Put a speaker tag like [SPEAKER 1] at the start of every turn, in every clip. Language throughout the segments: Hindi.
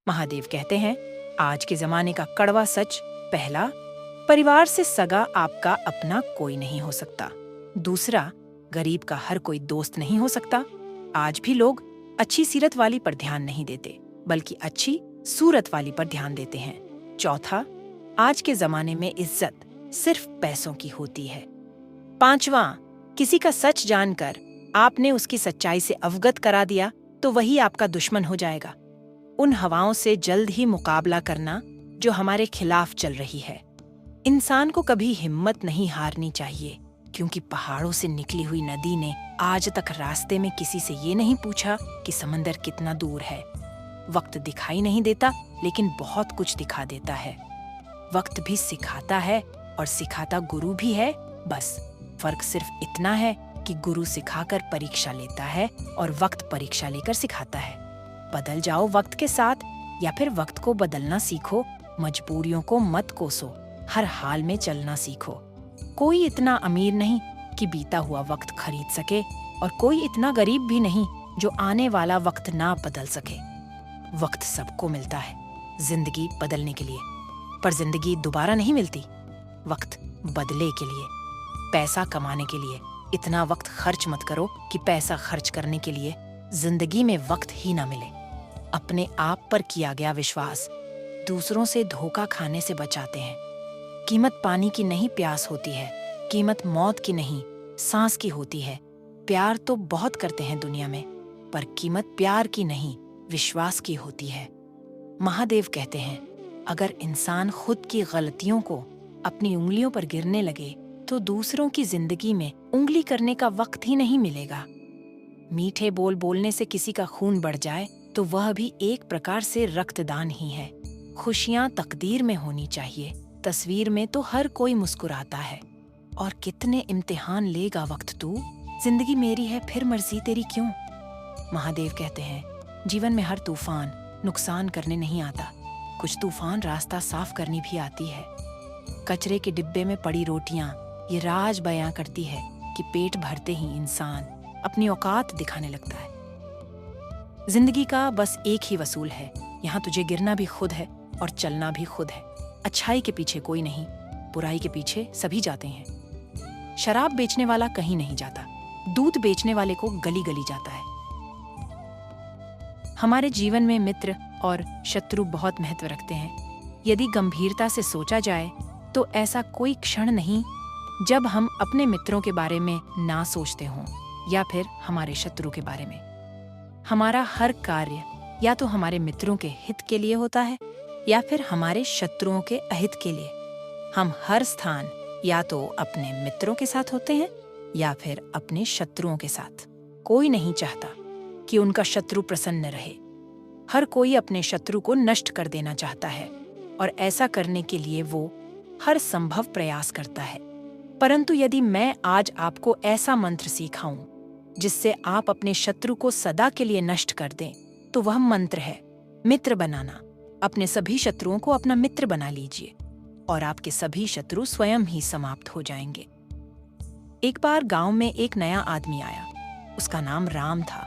[SPEAKER 1] महादेव कहते हैं, आज के जमाने का कड़वा सच। पहला, परिवार से सगा आपका अपना कोई नहीं हो सकता। दूसरा, गरीब का हर कोई दोस्त नहीं हो सकता। आज भी लोग अच्छी सीरत वाली पर ध्यान नहीं देते, बल्कि अच्छी सूरत वाली पर ध्यान देते हैं। चौथा, आज के जमाने में इज्जत सिर्फ पैसों की होती है। पांचवा, किसी का सच जानकर आपने उसकी सच्चाई से अवगत करा दिया तो वही आपका दुश्मन हो जाएगा। उन हवाओं से जल्द ही मुकाबला करना जो हमारे खिलाफ चल रही है। इंसान को कभी हिम्मत नहीं हारनी चाहिए, क्योंकि पहाड़ों से निकली हुई नदी ने आज तक रास्ते में किसी से ये नहीं पूछा कि समंदर कितना दूर है। वक्त दिखाई नहीं देता, लेकिन बहुत कुछ दिखा देता है। वक्त भी सिखाता है और सिखाता गुरु भी है। बस फर्क सिर्फ इतना है कि गुरु सिखाकर परीक्षा लेता है और वक्त परीक्षा लेकर सिखाता है। बदल जाओ वक्त के साथ, या फिर वक्त को बदलना सीखो। मजबूरियों को मत कोसो, हर हाल में चलना सीखो। कोई इतना अमीर नहीं कि बीता हुआ वक्त खरीद सके, और कोई इतना गरीब भी नहीं जो आने वाला वक्त ना बदल सके। वक्त सबको मिलता है जिंदगी बदलने के लिए, पर जिंदगी दोबारा नहीं मिलती। वक्त बदले के लिए, पैसा कमाने के लिए इतना वक्त खर्च मत करो कि पैसा खर्च करने के लिए जिंदगी में वक्त ही ना मिले। अपने आप पर किया गया विश्वास दूसरों से धोखा खाने से बचाते हैं। कीमत पानी की नहीं प्यास होती है, कीमत मौत की नहीं सांस की होती है। प्यार तो बहुत करते हैं दुनिया में, पर कीमत प्यार की नहीं विश्वास की होती है। महादेव कहते हैं, अगर इंसान खुद की गलतियों को अपनी उंगलियों पर गिरने लगे तो दूसरों की जिंदगी में उंगली करने का वक्त ही नहीं मिलेगा। मीठे बोल बोलने से किसी का खून बढ़ जाए तो वह भी एक प्रकार से रक्तदान ही है। खुशियां तकदीर में होनी चाहिए, तस्वीर में तो हर कोई मुस्कुराता है। और कितने इम्तिहान लेगा वक्त तू, जिंदगी मेरी है फिर मर्जी तेरी क्यों। महादेव कहते हैं, जीवन में हर तूफान नुकसान करने नहीं आता, कुछ तूफान रास्ता साफ करनी भी आती है। कचरे के डिब्बे में पड़ी रोटियां ये राज बयां करती है कि पेट भरते ही इंसान अपनी औकात दिखाने लगता है। जिंदगी का बस एक ही वसूल है, यहाँ तुझे गिरना भी खुद है और चलना भी खुद है। अच्छाई के पीछे कोई नहीं, बुराई के पीछे सभी जाते हैं। शराब बेचने वाला कहीं नहीं जाता, दूध बेचने वाले को गली गली जाता है। हमारे जीवन में मित्र और शत्रु बहुत महत्व रखते हैं। यदि गंभीरता से सोचा जाए तो ऐसा कोई क्षण नहीं जब हम अपने मित्रों के बारे में ना सोचते हों, या फिर हमारे शत्रु के बारे में। हमारा हर कार्य या तो हमारे मित्रों के हित के लिए होता है, या फिर हमारे शत्रुओं के अहित के लिए। हम हर स्थान या तो अपने मित्रों के साथ होते हैं या फिर अपने शत्रुओं के साथ। कोई नहीं चाहता कि उनका शत्रु प्रसन्न रहे। हर कोई अपने शत्रु को नष्ट कर देना चाहता है, और ऐसा करने के लिए वो हर संभव प्रयास करता है। परंतु यदि मैं आज आपको ऐसा मंत्र सिखाऊं जिससे आप अपने शत्रु को सदा के लिए नष्ट कर दें, तो वह मंत्र है मित्र बनाना। अपने सभी शत्रुओं को अपना मित्र बना लीजिए और आपके सभी शत्रु स्वयं ही समाप्त हो जाएंगे। एक बार गांव में एक नया आदमी आया। उसका नाम राम था।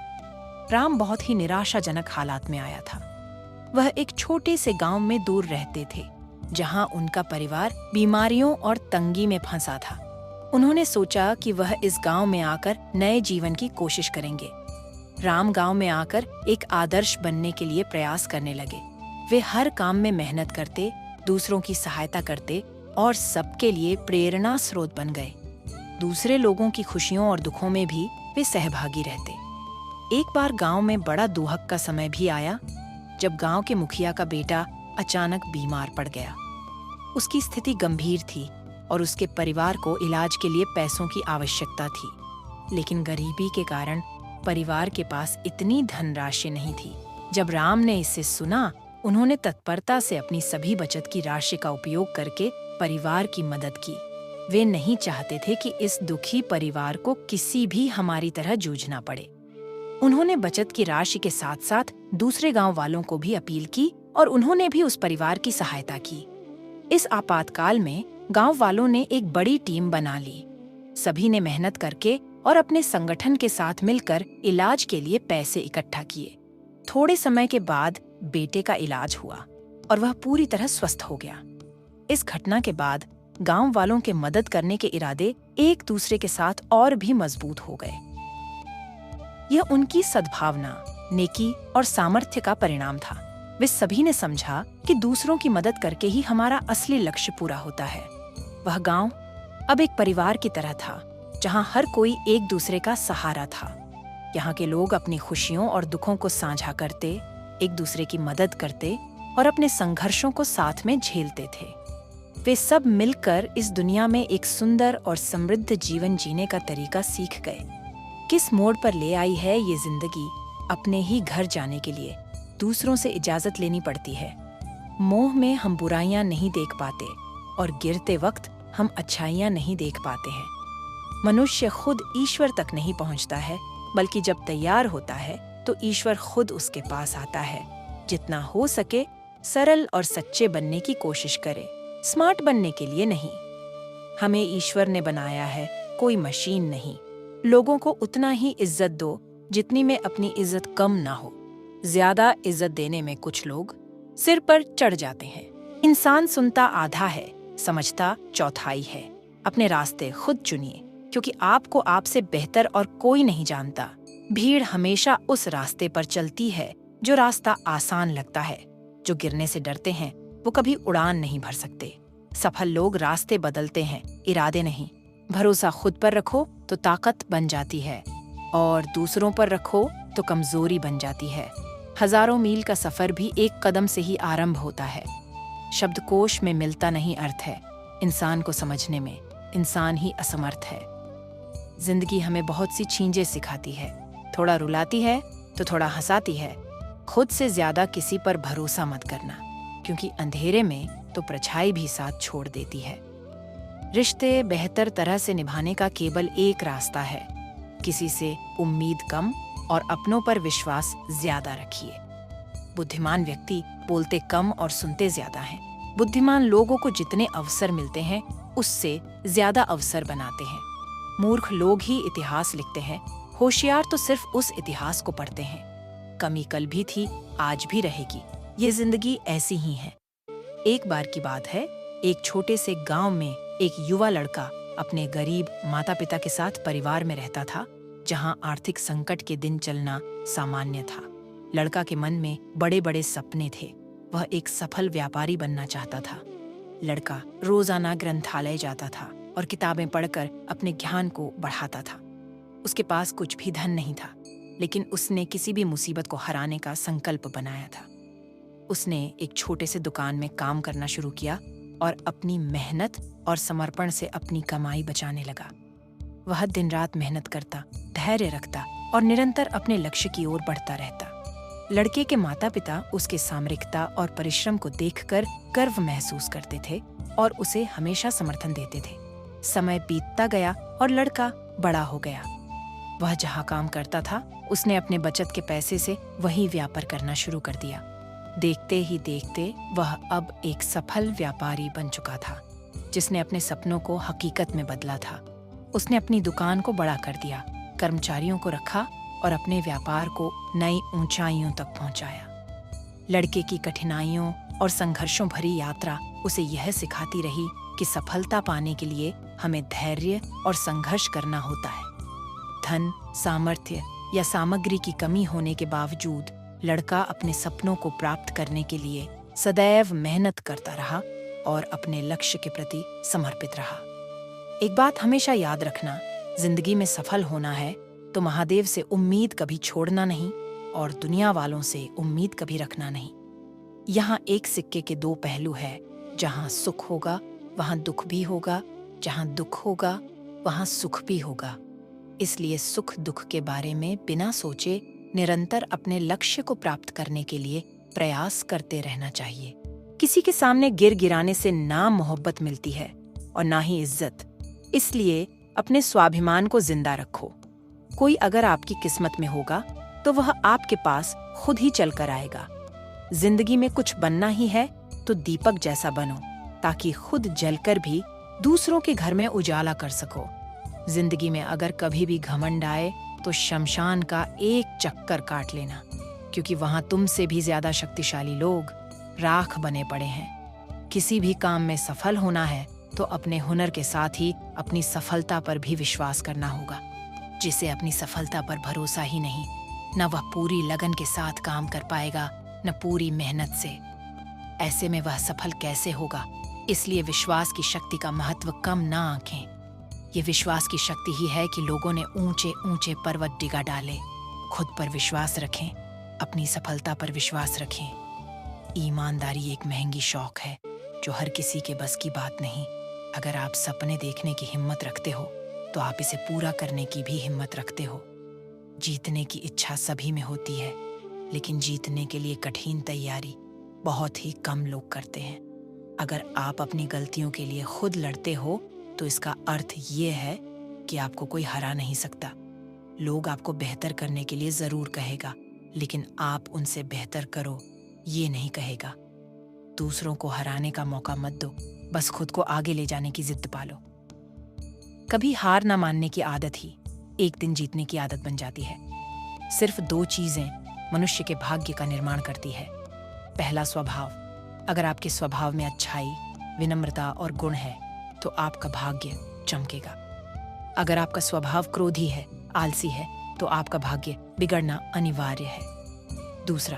[SPEAKER 1] राम बहुत ही निराशाजनक हालात में आया था। वह एक छोटे से गांव में दूर रहते थे, जहां उनका परिवार बीमारियों और तंगी में फंसा था। उन्होंने सोचा कि वह इस गांव में आकर नए जीवन की कोशिश करेंगे। राम गांव में आकर एक आदर्श बनने के लिए प्रयास करने लगे। वे हर काम में मेहनत करते, दूसरों की सहायता करते और सबके लिए प्रेरणा स्रोत बन गए। दूसरे लोगों की खुशियों और दुखों में भी वे सहभागी रहते। एक बार गांव में बड़ा दुहक का समय भी आया, जब गांव के मुखिया का बेटा अचानक बीमार पड़ गया। उसकी स्थिति गंभीर थी और उसके परिवार को इलाज के लिए पैसों की आवश्यकता थी, लेकिन गरीबी के कारण परिवार के पास इतनी धनराशि नहीं थी। जब राम ने इसे सुना, उन्होंने तत्परता से अपनी सभी बचत की राशि का उपयोग करके परिवार की मदद की। वे नहीं चाहते थे कि इस दुखी परिवार को किसी भी हमारी तरह जूझना पड़े। उन्होंने बचत की राशि के साथ साथ दूसरे गांव वालों को भी अपील की और उन्होंने भी उस परिवार की सहायता की। इस आपातकाल में गांव वालों ने एक बड़ी टीम बना ली। सभी ने मेहनत करके और अपने संगठन के साथ मिलकर इलाज के लिए पैसे इकट्ठा किए। थोड़े समय के बाद बेटे का इलाज हुआ और वह पूरी तरह स्वस्थ हो गया। इस घटना के बाद गांव वालों के मदद करने के इरादे एक दूसरे के साथ और भी मजबूत हो गए। यह उनकी सद्भावना, नेकी और सामर्थ्य का परिणाम था। वे सभी ने समझा कि दूसरों की मदद करके ही हमारा असली लक्ष्य पूरा होता है। वह गांव अब एक परिवार की तरह था, जहां हर कोई एक दूसरे का सहारा था। यहाँ के लोग अपनी खुशियों और दुखों को साझा करते, एक दूसरे की मदद करते और अपने संघर्षों को साथ में झेलते थे। वे सब मिलकर इस दुनिया में एक सुंदर और समृद्ध जीवन जीने का तरीका सीख गए। किस मोड़ पर ले आई है ये जिंदगी, अपने ही घर जाने के लिए दूसरों से इजाजत लेनी पड़ती है। मोह में हम बुराइयां नहीं देख पाते और गिरते वक्त हम अच्छाइयां नहीं देख पाते हैं। मनुष्य खुद ईश्वर तक नहीं पहुंचता है, बल्कि जब तैयार होता है तो ईश्वर खुद उसके पास आता है। जितना हो सके सरल और सच्चे बनने की कोशिश करें, स्मार्ट बनने के लिए नहीं। हमें ईश्वर ने बनाया है, कोई मशीन नहीं। लोगों को उतना ही इज्जत दो जितनी में अपनी इज्जत कम ना हो। ज्यादा इज्जत देने में कुछ लोग सिर पर चढ़ जाते हैं। इंसान सुनता आधा है, समझता चौथाई है। अपने रास्ते खुद चुनिए, क्योंकि आपको आपसे बेहतर और कोई नहीं जानता। भीड़ हमेशा उस रास्ते पर चलती है जो रास्ता आसान लगता है। जो गिरने से डरते हैं वो कभी उड़ान नहीं भर सकते। सफल लोग रास्ते बदलते हैं, इरादे नहीं। भरोसा खुद पर रखो तो ताकत बन जाती है, और दूसरों पर रखो तो कमजोरी बन जाती है। हजारों मील का सफर भी एक कदम से ही आरंभ होता है। शब्दकोश में मिलता नहीं अर्थ है। इंसान को समझने में इंसान ही असमर्थ है। जिंदगी हमें बहुत सी चीजें सिखाती है। थोड़ा रुलाती है तो थोड़ा हंसाती है। खुद से ज्यादा किसी पर भरोसा मत करना, क्योंकि अंधेरे में तो परछाई भी साथ छोड़ देती है। रिश्ते बेहतर तरह से निभाने का केवल एक रास्ता है, किसी से उम्मीद कम और अपनों पर विश्वास ज्यादा रखिए। बुद्धिमान व्यक्ति बोलते कम और सुनते ज्यादा हैं। बुद्धिमान लोगों को जितने अवसर मिलते हैं उससे ज्यादा अवसर बनाते हैं। मूर्ख लोग ही इतिहास लिखते हैं, होशियार तो सिर्फ उस इतिहास को पढ़ते हैं। कमी कल भी थी, आज भी रहेगी। ये जिंदगी ऐसी ही है। एक बार की बात है, एक छोटे से गांव में एक युवा लड़का अपने गरीब माता पिता के साथ परिवार में रहता था, जहां आर्थिक संकट के दिन चलना सामान्य था। लड़का के मन में बड़े बड़े सपने थे। वह एक सफल व्यापारी बनना चाहता था। लड़का रोजाना ग्रंथालय जाता था और किताबें पढ़कर अपने ज्ञान को बढ़ाता था। उसके पास कुछ भी धन नहीं था, लेकिन उसने किसी भी मुसीबत को हराने का संकल्प बनाया था। उसने एक छोटे से दुकान में काम करना शुरू किया और अपनी मेहनत और समर्पण से अपनी कमाई बचाने लगा। वह दिन रात मेहनत करता, धैर्य रखता और निरंतर अपने लक्ष्य की ओर बढ़ता रहता। लड़के के माता पिता उसके सामरिकता और परिश्रम को देखकर गर्व महसूस करते थे और उसे हमेशा समर्थन देते थे। समय बीतता गया और लड़का बड़ा हो गया। वह जहाँ काम करता था, उसने अपने बचत के पैसे से वही व्यापार करना शुरू कर दिया। देखते ही देखते वह अब एक सफल व्यापारी बन चुका था, जिसने अपने सपनों को हकीकत में बदला था। उसने अपनी दुकान को बड़ा कर दिया, कर्मचारियों को रखा और अपने व्यापार को नई ऊंचाइयों तक पहुंचाया। लड़के की कठिनाइयों और संघर्षों भरी यात्रा उसे यह सिखाती रही कि सफलता पाने के लिए हमें धैर्य और संघर्ष करना होता है। धन, सामर्थ्य या सामग्री की कमी होने के बावजूद लड़का अपने सपनों को प्राप्त करने के लिए सदैव मेहनत करता रहा और अपने लक्ष्य के प्रति समर्पित रहा। एक बात हमेशा याद रखना, जिंदगी में सफल होना है तो महादेव से उम्मीद कभी छोड़ना नहीं और दुनिया वालों से उम्मीद कभी रखना नहीं। यहाँ एक सिक्के के दो पहलू है। जहाँ सुख होगा वहाँ दुख भी होगा, जहाँ दुख होगा वहाँ सुख भी होगा। इसलिए सुख दुख के बारे में बिना सोचे निरंतर अपने लक्ष्य को प्राप्त करने के लिए प्रयास करते रहना चाहिए। किसी के सामने गिर गिराने से ना मोहब्बत मिलती है और ना ही इज्जत। इसलिए अपने स्वाभिमान को जिंदा रखो। कोई अगर आपकी किस्मत में होगा तो वह आपके पास खुद ही चल कर आएगा। जिंदगी में कुछ बनना ही है तो दीपक जैसा बनो, ताकि खुद जलकर भी दूसरों के घर में उजाला कर सको। जिंदगी में अगर कभी भी घमंड आए तो शमशान का एक चक्कर काट लेना। क्योंकि वहां तुमसे भी ज्यादा शक्तिशाली लोग राख बने पड़े हैं। किसी भी काम में सफल होना है तो अपने हुनर के साथ ही अपनी सफलता पर भी विश्वास करना होगा। जिसे अपनी सफलता पर भरोसा ही नहीं, न वह पूरी लगन के साथ काम कर पाएगा, न पूरी मेहनत से। ऐसे में वह सफल कैसे होगा? इसलिए विश्वास की शक्ति का महत्व कम ना आंकें। ये विश्वास की शक्ति ही है कि लोगों ने ऊंचे ऊंचे पर्वत डिगा डाले। खुद पर विश्वास रखें, अपनी सफलता पर विश्वास रखें। ईमानदारी एक महंगी शौक है जो हर किसी के बस की बात नहीं। अगर आप सपने देखने की हिम्मत रखते हो तो आप इसे पूरा करने की भी हिम्मत रखते हो। जीतने की इच्छा सभी में होती है, लेकिन जीतने के लिए कठिन तैयारी बहुत ही कम लोग करते हैं। अगर आप अपनी गलतियों के लिए खुद लड़ते हो तो इसका अर्थ ये है कि आपको कोई हरा नहीं सकता। लोग आपको बेहतर करने के लिए जरूर कहेगा, लेकिन आप उनसे बेहतर करो ये नहीं कहेगा। दूसरों को हराने का मौका मत दो, बस खुद को आगे ले जाने की जिद पालो। कभी हार ना मानने की आदत ही एक दिन जीतने की आदत बन जाती है। सिर्फ 2 चीजें मनुष्य के भाग्य का निर्माण करती है। पहला, स्वभाव। अगर आपके स्वभाव में अच्छाई, विनम्रता और गुण है तो आपका भाग्य चमकेगा। अगर आपका स्वभाव क्रोधी है, आलसी है, तो आपका भाग्य बिगड़ना अनिवार्य है। दूसरा,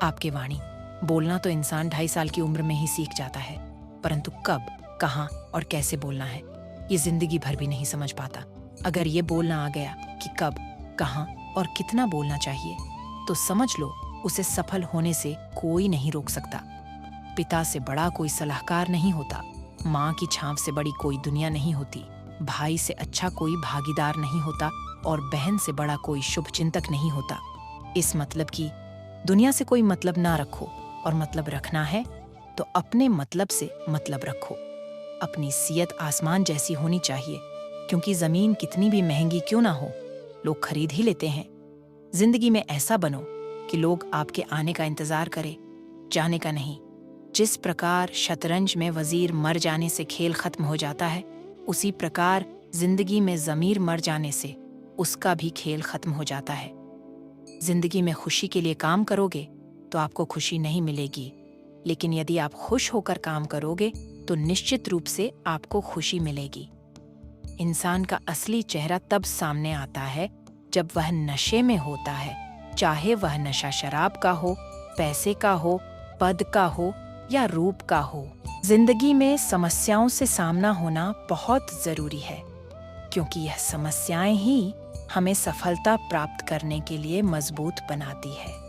[SPEAKER 1] आपकी वाणी। बोलना तो इंसान 2.5 साल की उम्र में ही सीख जाता है, परंतु कब, कहाँ और कैसे बोलना है ये जिंदगी भर भी नहीं समझ पाता। अगर ये बोलना आ गया कि कब, कहाँ और कितना बोलना चाहिए, तो समझ लो उसे सफल होने से कोई नहीं रोक सकता। पिता से बड़ा कोई सलाहकार नहीं होता, माँ की छांव से बड़ी कोई दुनिया नहीं होती, भाई से अच्छा कोई भागीदार नहीं होता और बहन से बड़ा कोई शुभचिंतक नहीं होता। इस मतलब की दुनिया से कोई मतलब ना रखो, और मतलब रखना है तो अपने मतलब से मतलब रखो। अपनी सियत आसमान जैसी होनी चाहिए, क्योंकि जमीन कितनी भी महंगी क्यों ना हो, लोग खरीद ही लेते हैं। जिंदगी में ऐसा बनो कि लोग आपके आने का इंतजार करें, जाने का नहीं। जिस प्रकार शतरंज में वजीर मर जाने से खेल खत्म हो जाता है, उसी प्रकार जिंदगी में जमीर मर जाने से उसका भी खेल खत्म हो जाता है। जिंदगी में खुशी के लिए काम करोगे तो आपको खुशी नहीं मिलेगी, लेकिन यदि आप खुश होकर काम करोगे तो निश्चित रूप से आपको खुशी मिलेगी। इंसान का असली चेहरा तब सामने आता है जब वह नशे में होता है, चाहे वह नशा शराब का हो, पैसे का हो, पद का हो या रूप का हो। जिंदगी में समस्याओं से सामना होना बहुत जरूरी है, क्योंकि यह समस्याएं ही हमें सफलता प्राप्त करने के लिए मजबूत बनाती है।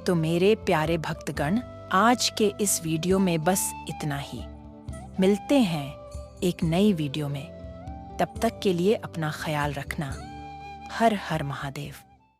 [SPEAKER 1] तो मेरे प्यारे भक्तगण, आज के इस वीडियो में बस इतना ही। मिलते हैं एक नई वीडियो में। तब तक के लिए अपना ख्याल रखना। हर हर महादेव।